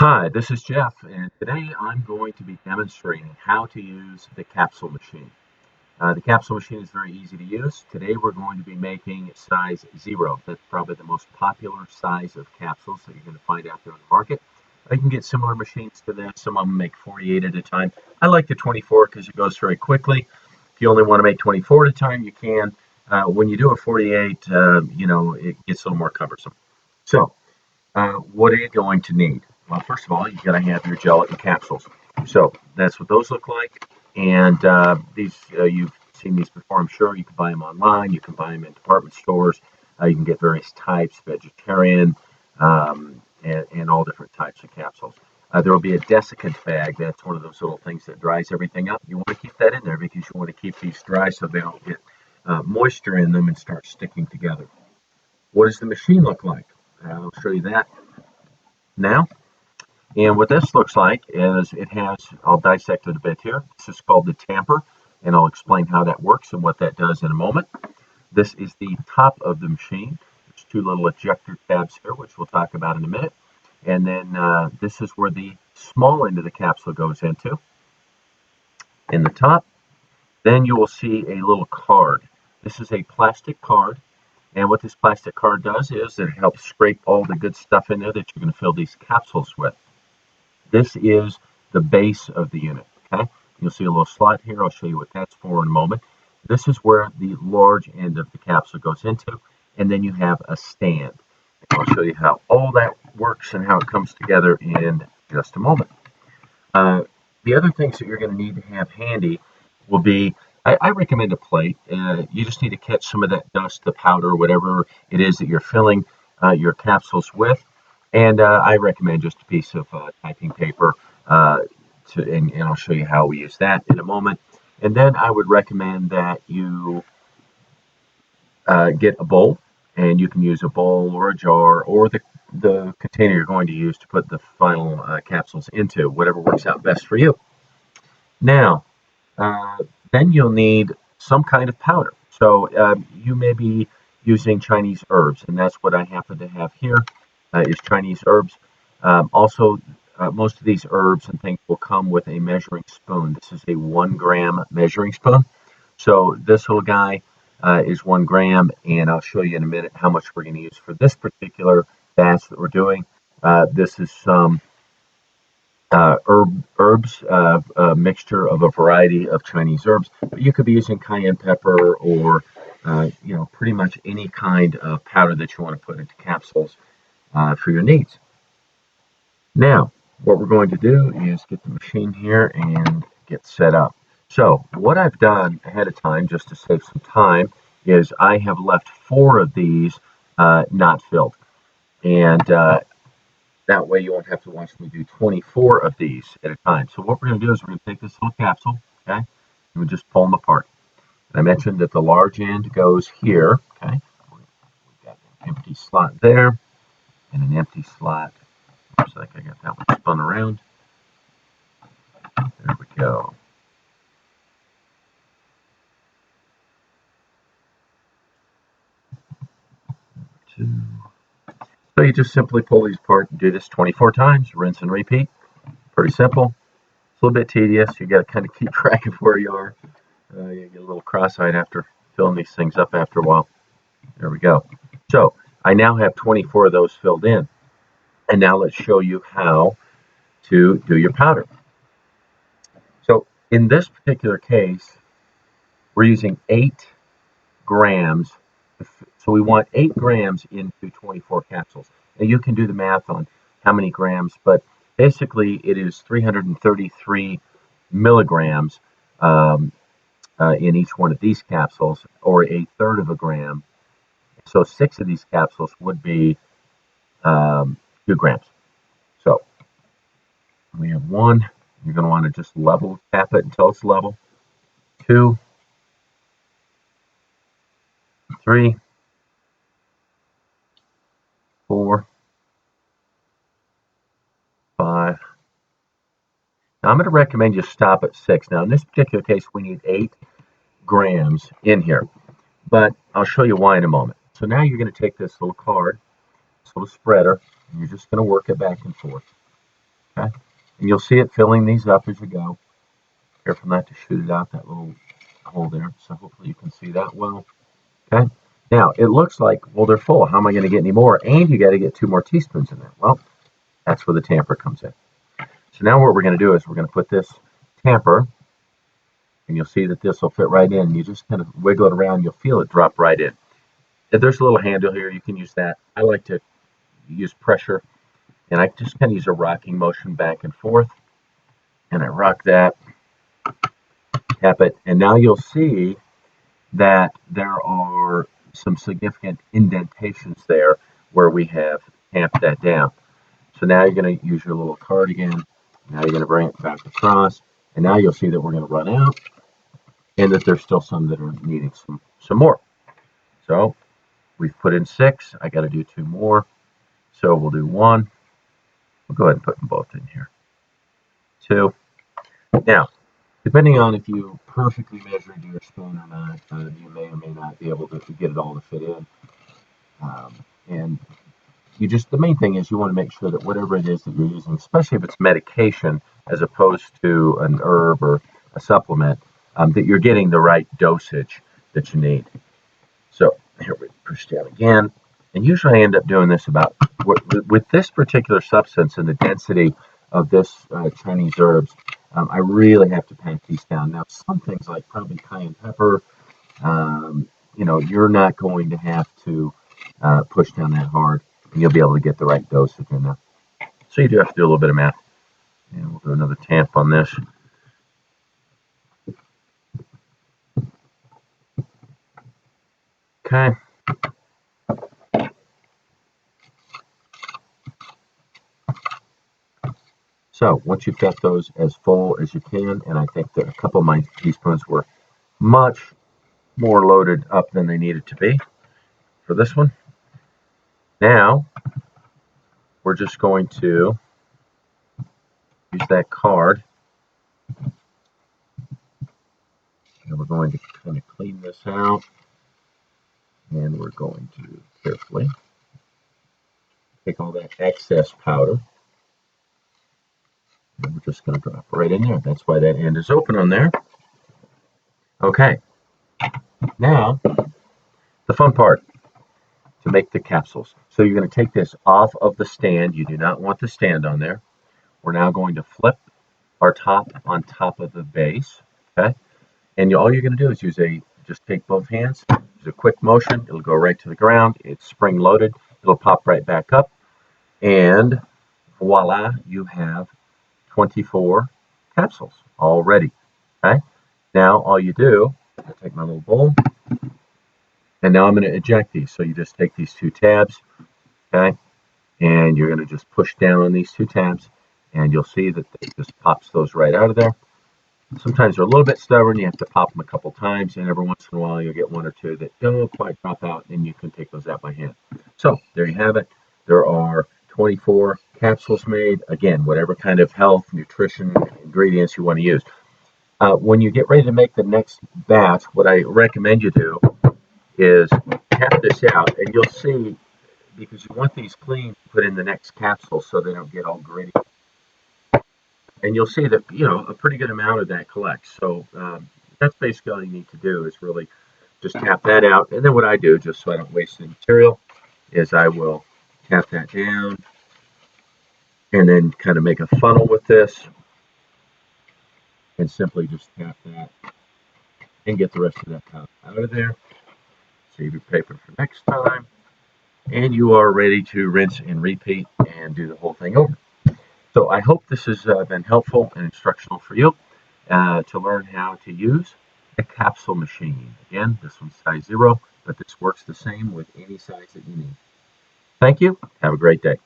Hi, this is Jeff, and today I'm going to be demonstrating how to use the capsule machine. The capsule machine is very easy to use. Today we're going to be making size 0. That's probably the most popular size of capsules that you're going to find out there on the market. You can get similar machines to this. Some of them make 48 at a time. I like the 24 because it goes very quickly. If you only want to make 24 at a time, you can. When you do a 48, it gets a little more cumbersome. So, what are you going to need? Well, first of all, you've got to have your gelatin capsules. So that's what those look like. And these, you've seen these before, I'm sure. You can buy them online. You can buy them in department stores. You can get various types, vegetarian, and all different types of capsules. There will be a desiccant bag. That's one of those little things that dries everything up. You want to keep that in there because you want to keep these dry so they don't get moisture in them and start sticking together. What does the machine look like? I'll show you that now. And what this looks like is it has, I'll dissect it a bit here. This is called the tamper, and I'll explain how that works and what that does in a moment. This is the top of the machine. There's two little ejector tabs here, which we'll talk about in a minute. And then this is where the small end of the capsule goes into, in the top. Then you will see a little card. This is a plastic card. And what this plastic card does is it helps scrape all the good stuff in there that you're going to fill these capsules with. This is the base of the unit, okay? You'll see a little slot here. I'll show you what that's for in a moment. This is where the large end of the capsule goes into, and then you have a stand. I'll show you how all that works and how it comes together in just a moment. The other things that you're going to need to have handy will be, I recommend a plate. You just need to catch some of that dust, the powder, whatever it is that you're filling your capsules with. And I recommend just a piece of typing paper, and I'll show you how we use that in a moment. And then I would recommend that you get a bowl, and you can use a bowl or a jar or the container you're going to use to put the final capsules into, whatever works out best for you. Now, uh, then you'll need some kind of powder. So you may be using Chinese herbs, and that's what I happen to have here is Chinese herbs. Also, most of these herbs and things will come with a measuring spoon. This is a 1 gram measuring spoon. So this little guy is 1 gram, and I'll show you in a minute how much we're going to use for this particular batch that we're doing. This is some herbs, a mixture of a variety of Chinese herbs. But you could be using cayenne pepper or, pretty much any kind of powder that you want to put into capsules for your needs. Now, what we're going to do is get the machine here and get set up. So what I've done ahead of time, just to save some time, is I have left 4 of these not filled. And that way you won't have to watch me do 24 of these at a time. So what we're going to do is we're going to take this little capsule, okay, and we just pull them apart. And I mentioned that the large end goes here, okay. We've got an empty slot there and an empty slot. Looks like I got that one spun around. There we go. Two. So you just simply pull these apart and do this 24 times, rinse and repeat. Pretty simple. It's a little bit tedious. You got to kind of keep track of where you are. You get a little cross-eyed after filling these things up after a while. There we go. So I now have 24 of those filled in. And now let's show you how to do your powder. So in this particular case, we're using 8 grams. So we want 8 grams into 24 capsules. Now you can do the math on how many grams, but basically it is 333 milligrams in each one of these capsules, or 1/3 of a gram. So 6 of these capsules would be 2 grams. So we have 1. You're going to want to just level tap it until it's level. 2, 3, 4, 5. Now I'm going to recommend you stop at 6. Now in this particular case, we need 8 grams in here, but I'll show you why in a moment. So now you're going to take this little card, this little spreader, and you're just going to work it back and forth. Okay, and you'll see it filling these up as you go. Careful not to shoot it out that little hole there. So hopefully you can see that well. Okay. Now it looks like, well, they're full. How am I going to get any more? And you got to get 2 more teaspoons in there. Well, that's where the tamper comes in. So now what we're going to do is we're going to put this tamper, and you'll see that this will fit right in. You just kind of wiggle it around. You'll feel it drop right in. If there's a little handle here, you can use that. I like to use pressure, and I just kind of use a rocking motion back and forth. And I rock that, tap it, and now you'll see that there are some significant indentations there where we have tamped that down. So now you're going to use your little card again. Now you're going to bring it back across, and now you'll see that we're going to run out, and that there's still some that are needing some more. So we've put in 6. I got to do 2 more. So we'll do 1. We'll go ahead and put them both in here. 2. Now, depending on if you perfectly measured your spoon or not, you may or may not be able to get it all to fit in. And the main thing is you want to make sure that whatever it is that you're using, especially if it's medication as opposed to an herb or a supplement, that you're getting the right dosage that you need. So here we push down again. And usually I end up doing this about, with this particular substance and the density of this Chinese herbs, I really have to pat these down. Now, some things like probably cayenne pepper, you're not going to have to push down that hard, and you'll be able to get the right dosage in there. So you do have to do a little bit of math. And we'll do another tamp on this. Okay. So once you've got those as full as you can, and I think that a couple of my teaspoons were much more loaded up than they needed to be for this one. Now we're just going to use that card, and we're going to kind of clean this out, and we're going to carefully take all that excess powder, and we're just going to drop right in there. That's why that end is open on there. Okay, now the fun part, to make the capsules. So you're going to take this off of the stand. You do not want the stand on there. We're now going to flip our top on top of the base. Okay, and all you're going to do is just take both hands, use a quick motion. It'll go right to the ground. It's spring loaded. It'll pop right back up, and voila, you have 24 capsules all ready. Okay, now all you do, I take my little bowl, and now I'm going to eject these. So you just take these 2 tabs, okay, and you're going to just push down on these 2 tabs, and you'll see that it just pops those right out of there. Sometimes they're a little bit stubborn. You have to pop them a couple times, and every once in a while you'll get 1 or 2 that don't quite drop out, and you can take those out by hand. So there you have it. There are 24 capsules made. Again, whatever kind of health, nutrition, ingredients you want to use. When you get ready to make the next batch, what I recommend you do is tap this out, and you'll see, because you want these clean, put in the next capsule so they don't get all gritty. And you'll see that, a pretty good amount of that collects. So that's basically all you need to do is really just tap that out. And then what I do, just so I don't waste any material, is I will tap that down and then kind of make a funnel with this and simply just tap that and get the rest of that powder out of there. Save your paper for next time. And you are ready to rinse and repeat and do the whole thing over. So I hope this has been helpful and instructional for you to learn how to use the capsule machine. Again, this one's size 0, but this works the same with any size that you need. Thank you. Have a great day.